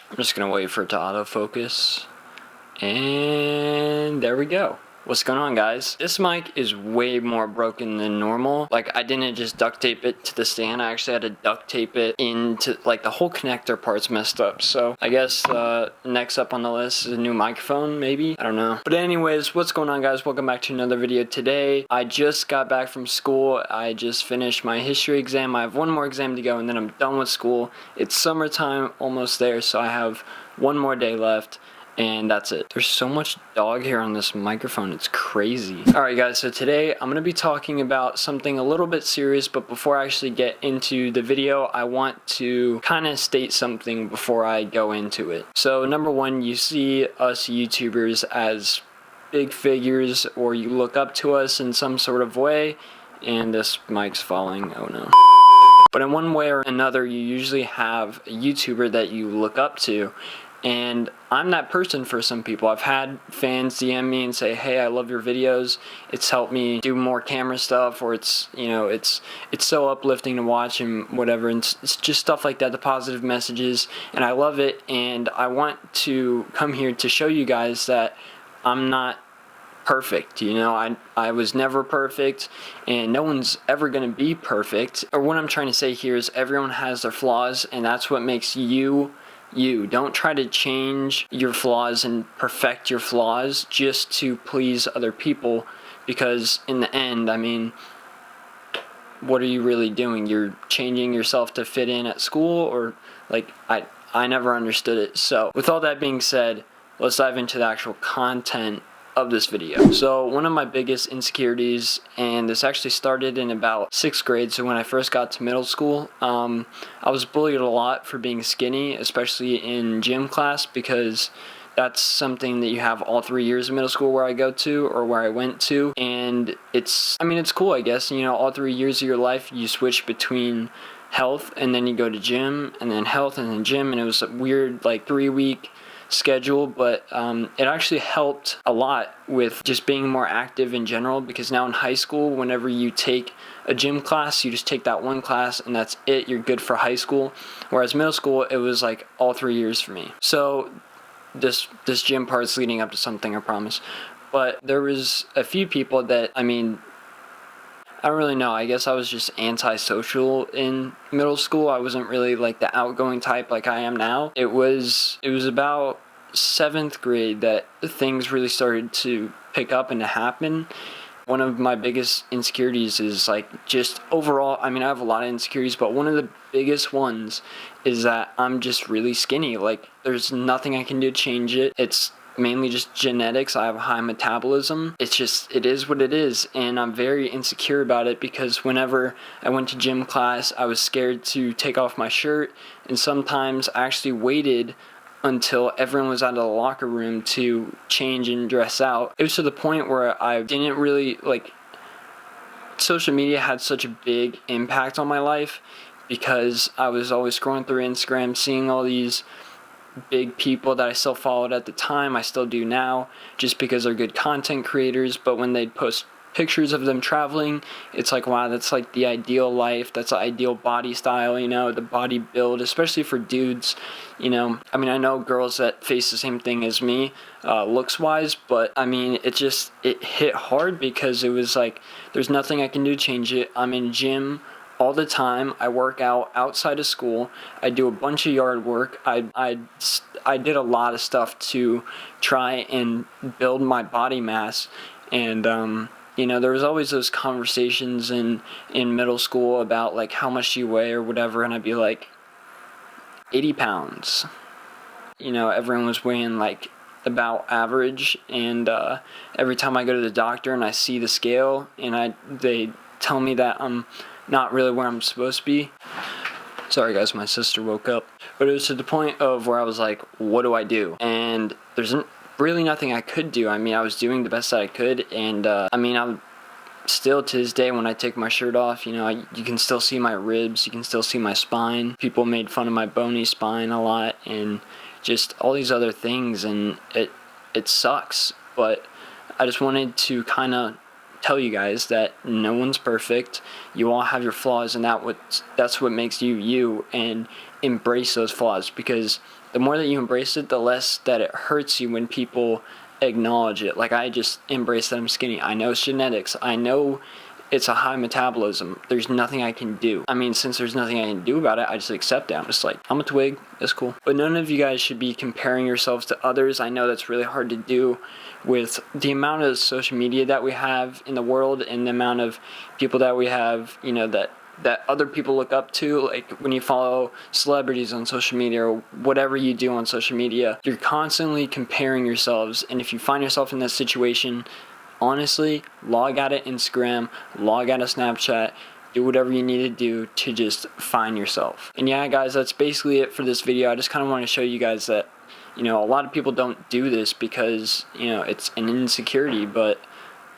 I'm just gonna wait for it to autofocus. And there we go. What's going on, guys? This mic is way more broken than normal. Like, I didn't just duct tape it to the stand. I actually had to duct tape it into, like, the whole connector part's messed up. So I guess next up on the list is a new microphone, maybe. I don't know. But anyways, what's going on, guys? Welcome back to another video. Today I just got back from school. I just finished my history exam. I have one more exam to go and then I'm done with school. It's summertime, almost there, so I have one more day left. And that's it. There's so much dog hair on this microphone, it's crazy. Alright guys, so today I'm going to be talking about something a little bit serious, but before I actually get into the video, I want to kind of state something before I go into it. So number one, you see us YouTubers as big figures, or you look up to us in some sort of way, and this mic's falling, oh no. But in one way or another, you usually have a YouTuber that you look up to. And I'm that person for some people. I've had fans DM me and say, hey, I love your videos. It's helped me do more camera stuff, or it's, you know, it's so uplifting to watch and whatever. And it's just stuff like that, the positive messages. And I love it. And I want to come here to show you guys that I'm not perfect. You know, I was never perfect, and no one's ever going to be perfect. Or what I'm trying to say here is everyone has their flaws, and that's what makes you. Don't try to change your flaws and perfect your flaws just to please other people, because in the end, I mean, what are you really doing? You're changing yourself to fit in at school, or like, I never understood it. So with all that being said, let's dive into the actual content of this video. So one of my biggest insecurities, and this actually started in about 6th grade, so when I first got to middle school, I was bullied a lot for being skinny, especially in gym class, because that's something that you have all 3 years of middle school where I go to, or where I went to, and it's cool, I guess. You know, all 3 years of your life you switch between health, and then you go to gym, and then health, and then gym, and it was a weird, like, 3-week schedule, but it actually helped a lot with just being more active in general, because now in high school, whenever you take a gym class, you just take that one class and that's it, you're good for high school. Whereas middle school, it was like all 3 years for me. So this gym part's leading up to something, I promise. But there was a few people that, I don't really know, I guess I was just antisocial in middle school. I wasn't really like the outgoing type like I am now. It was about 7th grade that things really started to pick up and to happen. One of my biggest insecurities is like just overall, I have a lot of insecurities, but one of the biggest ones is that I'm just really skinny. Like, there's nothing I can do to change it. It's mainly just genetics. I have a high metabolism. It is what it is, and I'm very insecure about it, because whenever I went to gym class, I was scared to take off my shirt, and sometimes I actually waited until everyone was out of the locker room to change and dress out. It was to the point where I didn't really, like, social media had such a big impact on my life, because I was always scrolling through Instagram, seeing all these big people that I still followed at the time, I still do now, just because they're good content creators. But when they'd post pictures of them traveling, it's like, wow, that's like the ideal life, that's the ideal body style, you know, the body build, especially for dudes, you know. I know girls that face the same thing as me, looks wise, but it hit hard, because it was like, there's nothing I can do to change it. I'm in gym all the time. I work out outside of school. I do a bunch of yard work. I did a lot of stuff to try and build my body mass. And there was always those conversations in middle school about like how much you weigh or whatever, and I'd be like 80 pounds. You know, everyone was weighing like about average, and every time I go to the doctor and I see the scale and they tell me that I'm not really where I'm supposed to be. Sorry guys, my sister woke up. But it was to the point of where I was like, what do I do? And there's really nothing I could do. I was doing the best that I could, and I'm still, to this day, when I take my shirt off, you know, you can still see my ribs, you can still see my spine. People made fun of my bony spine a lot, and just all these other things, and it sucks. But I just wanted to kind of tell you guys that no one's perfect. You all have your flaws, and that's what makes you you, and embrace those flaws, because the more that you embrace it, the less that it hurts you when people acknowledge it. Like, I just embrace that I'm skinny. I know it's genetics. I know it's a high metabolism. There's nothing I can do. I mean, since there's nothing I can do about it, I just accept it. I'm just like, I'm a twig. It's cool. But none of you guys should be comparing yourselves to others. I know that's really hard to do with the amount of social media that we have in the world and the amount of people that we have, you know, that other people look up to. Like, when you follow celebrities on social media or whatever you do on social media, you're constantly comparing yourselves. And if you find yourself in that situation, honestly, log out of Instagram, log out of Snapchat, do whatever you need to do to just find yourself. And yeah, guys, that's basically it for this video. I just kind of want to show you guys that, you know, a lot of people don't do this because, you know, it's an insecurity, but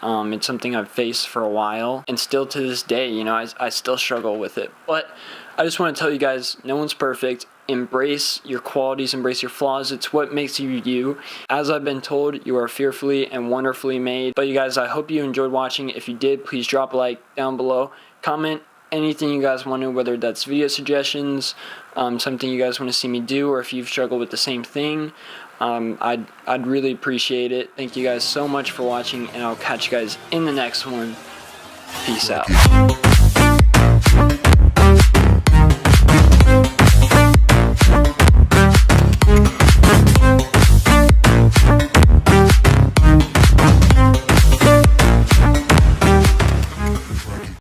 it's something I've faced for a while, and still to this day, you know, I still struggle with it. But I just want to tell you guys, no one's perfect. Embrace your qualities, embrace your flaws. It's what makes you you. As I've been told, you are fearfully and wonderfully made. But you guys, I hope you enjoyed watching. If you did, please drop a like down below. Comment anything you guys want to, whether that's video suggestions, something you guys want to see me do, or if you've struggled with the same thing. I'd really appreciate it. Thank you guys so much for watching, and I'll catch you guys in the next one. Peace out.